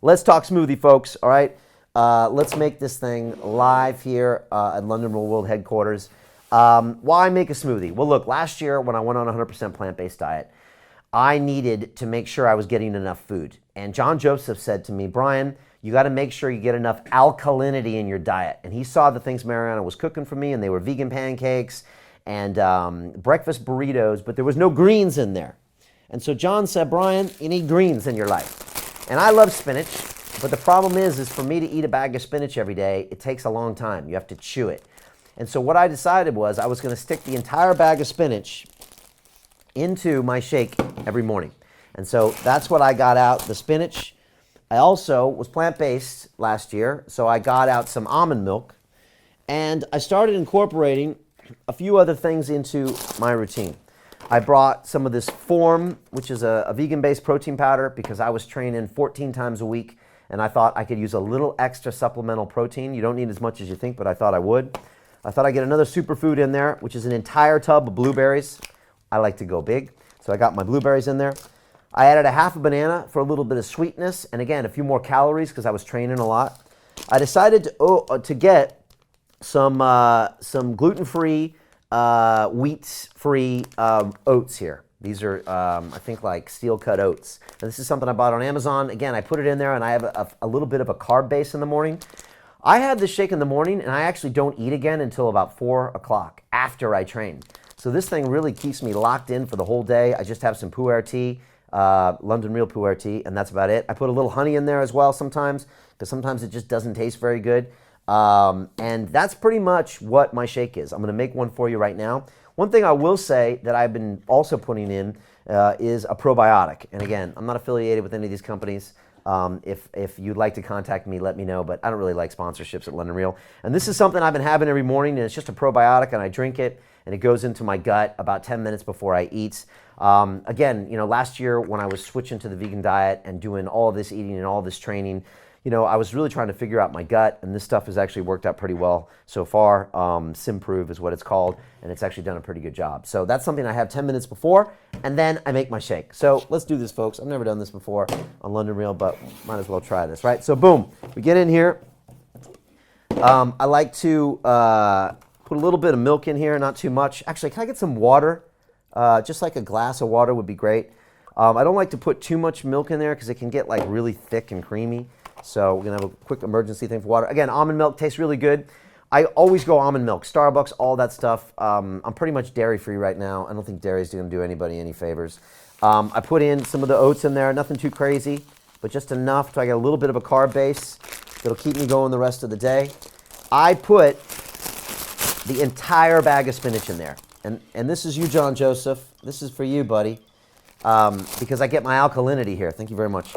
Let's talk smoothie, folks, all right? Let's make this thing live here at London Real World headquarters. Why make a smoothie? Well, look, last year when I went on a 100% plant-based diet, I needed to make sure I was getting enough food. And John Joseph said to me, Brian, you got to make sure you get enough alkalinity in your diet. And he saw the things Mariana was cooking for me, and they were vegan pancakes and breakfast burritos, but there was no greens in there. And so John said, Brian, you need greens in your life. And I love spinach, but the problem is for me to eat a bag of spinach every day, it takes a long time. You have to chew it. And so what I decided was I was going to stick the entire bag of spinach into my shake every morning. And so that's what I got out, the spinach. I also was plant-based last year, so I got out some almond milk, and I started incorporating a few other things into my routine. I brought some of this Form, which is a vegan-based protein powder, because I was training 14 times a week, and I thought I could use a little extra supplemental protein. You don't need as much as you think, but I thought I would. I thought I'd get another superfood in there, which is an entire tub of blueberries. I like to go big, so I got my blueberries in there. I added a half a banana for a little bit of sweetness, and again, a few more calories because I was training a lot. I decided to get some gluten-free, wheat-free oats here. These are, I think, like steel-cut oats. And this is something I bought on Amazon. Again, I put it in there, and I have a little bit of a carb base in the morning. I had this shake in the morning, and I actually don't eat again until about 4 o'clock after I train. So this thing really keeps me locked in for the whole day. I just have some pu'er tea, London Real pu'er tea, and that's about it. I put a little honey in there as well sometimes, because sometimes it just doesn't taste very good. And that's pretty much what my shake is. I'm going to make one for you right now. One thing I will say that I've been also putting in is a probiotic. And again, I'm not affiliated with any of these companies. If you'd like to contact me, let me know, but I don't really like sponsorships at London Real. And this is something I've been having every morning, and it's just a probiotic, and I drink it, and it goes into my gut about 10 minutes before I eat. Again, last year when I was switching to the vegan diet and doing all of this eating and all this training, I was really trying to figure out my gut, and this stuff has actually worked out pretty well so far. Simprove is what it's called, and it's actually done a pretty good job. So that's something I have 10 minutes before, and then I make my shake. So let's do this, folks. I've never done this before on London Real, but might as well try this, right? So boom, we get in here. I like to put a little bit of milk in here, not too much. Actually, can I get some water? Just like a glass of water would be great. I don't like to put too much milk in there because it can get like really thick and creamy. So we're going to have a quick emergency thing for water. Again, almond milk tastes really good. I always go almond milk, Starbucks, all that stuff. I'm pretty much dairy-free right now. I don't think dairy is going to do anybody any favors. I put in some of the oats in there, nothing too crazy, but just enough to get a little bit of a carb base that'll keep me going the rest of the day. I put the entire bag of spinach in there. And this is you, John Joseph. This is for you, buddy, because I get my alkalinity here. Thank you very much.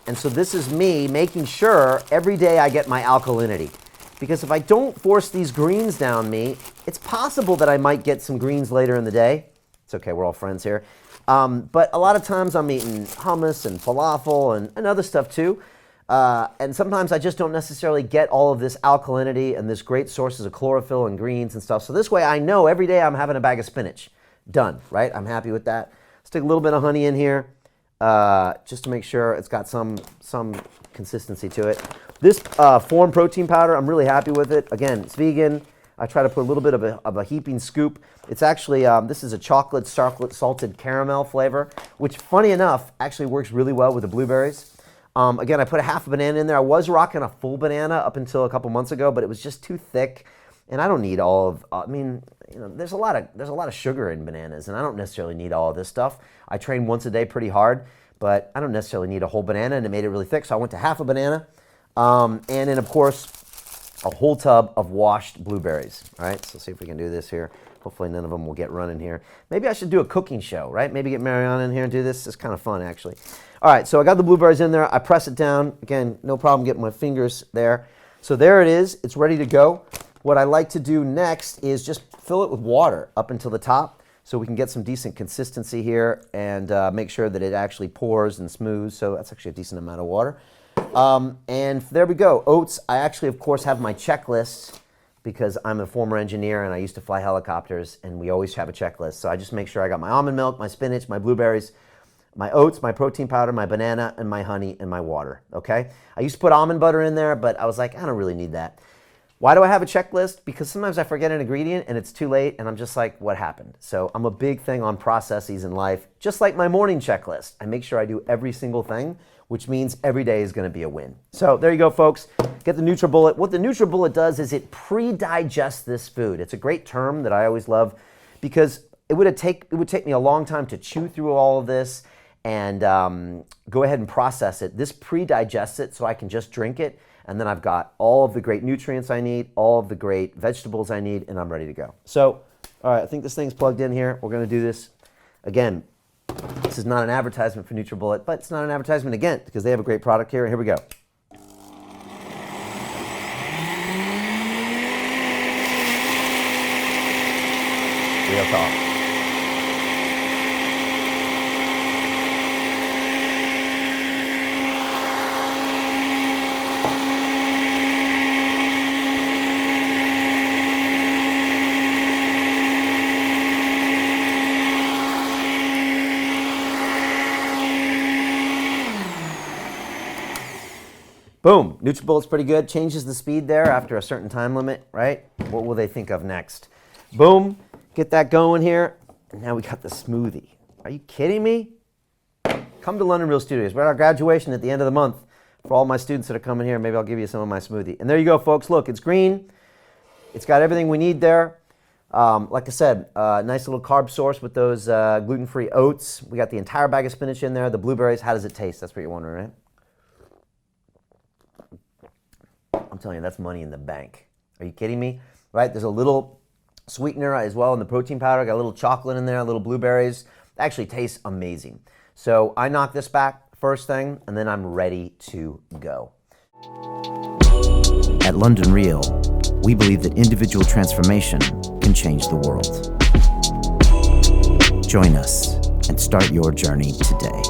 And so this is me making sure every day I get my alkalinity. Because if I don't force these greens down me, it's possible that I might get some greens later in the day. It's okay, we're all friends here. But a lot of times I'm eating hummus and falafel and other stuff too. And sometimes I just don't necessarily get all of this alkalinity and this great sources of chlorophyll and greens and stuff. So this way I know every day I'm having a bag of spinach. Done, right? I'm happy with that. Stick a little bit of honey in here just to make sure it's got some consistency to it. This Form protein powder, I'm really happy with it. Again, it's vegan. I try to put a little bit of a heaping scoop. It's actually, this is a chocolate salted caramel flavor, which funny enough actually works really well with the blueberries. Again, I put a half a banana in there. I was rocking a full banana up until a couple months ago, but it was just too thick, and I don't need all of. There's a lot of sugar in bananas, and I don't necessarily need all of this stuff. I train once a day pretty hard, but I don't necessarily need a whole banana, and it made it really thick, so I went to half a banana, and then of course a whole tub of washed blueberries. All right, so see if we can do this here. Hopefully none of them will get running here. Maybe I should do a cooking show, right? Maybe get Mariana in here and do this. It's kind of fun, actually. All right, so I got the blueberries in there. I press it down. Again, no problem getting my fingers there. So there it is. It's ready to go. What I like to do next is just fill it with water up until the top so we can get some decent consistency here and make sure that it actually pours and smooths. So that's actually a decent amount of water. And there we go. Oats, I actually, of course, have my checklist because I'm a former engineer and I used to fly helicopters, and we always have a checklist. So I just make sure I got my almond milk, my spinach, my blueberries, my oats, my protein powder, my banana, and my honey, and my water, okay? I used to put almond butter in there, but I was like, I don't really need that. Why do I have a checklist? Because sometimes I forget an ingredient and it's too late and I'm just like, what happened? So I'm a big thing on processes in life, just like my morning checklist. I make sure I do every single thing, which means every day is gonna be a win. So there you go, folks. Get the NutriBullet. What the NutriBullet does is it pre-digests this food. It's a great term that I always love because it would take me a long time to chew through all of this and go ahead and process it. This pre-digests it so I can just drink it. And then I've got all of the great nutrients I need, all of the great vegetables I need, and I'm ready to go. So, all right, I think this thing's plugged in here. We're gonna do this. Again, this is not an advertisement for NutriBullet, but it's not an advertisement again, because they have a great product here. Here we go. Real talk. Boom, NutriBullet's pretty good. Changes the speed there after a certain time limit, right? What will they think of next? Boom, get that going here. And now we got the smoothie. Are you kidding me? Come to London Real Studios. We're at our graduation at the end of the month. For all my students that are coming here, maybe I'll give you some of my smoothie. And there you go, folks. Look, it's green. It's got everything we need there. Like I said, nice little carb source with those gluten-free oats. We got the entire bag of spinach in there, the blueberries. How does it taste? That's what you're wondering, right? I'm telling you, that's money in the bank. Are you kidding me? Right? There's a little sweetener as well in the protein powder. Got a little chocolate in there, a little blueberries. It actually tastes amazing. So I knock this back first thing, and then I'm ready to go. At London Real, we believe that individual transformation can change the world. Join us and start your journey today.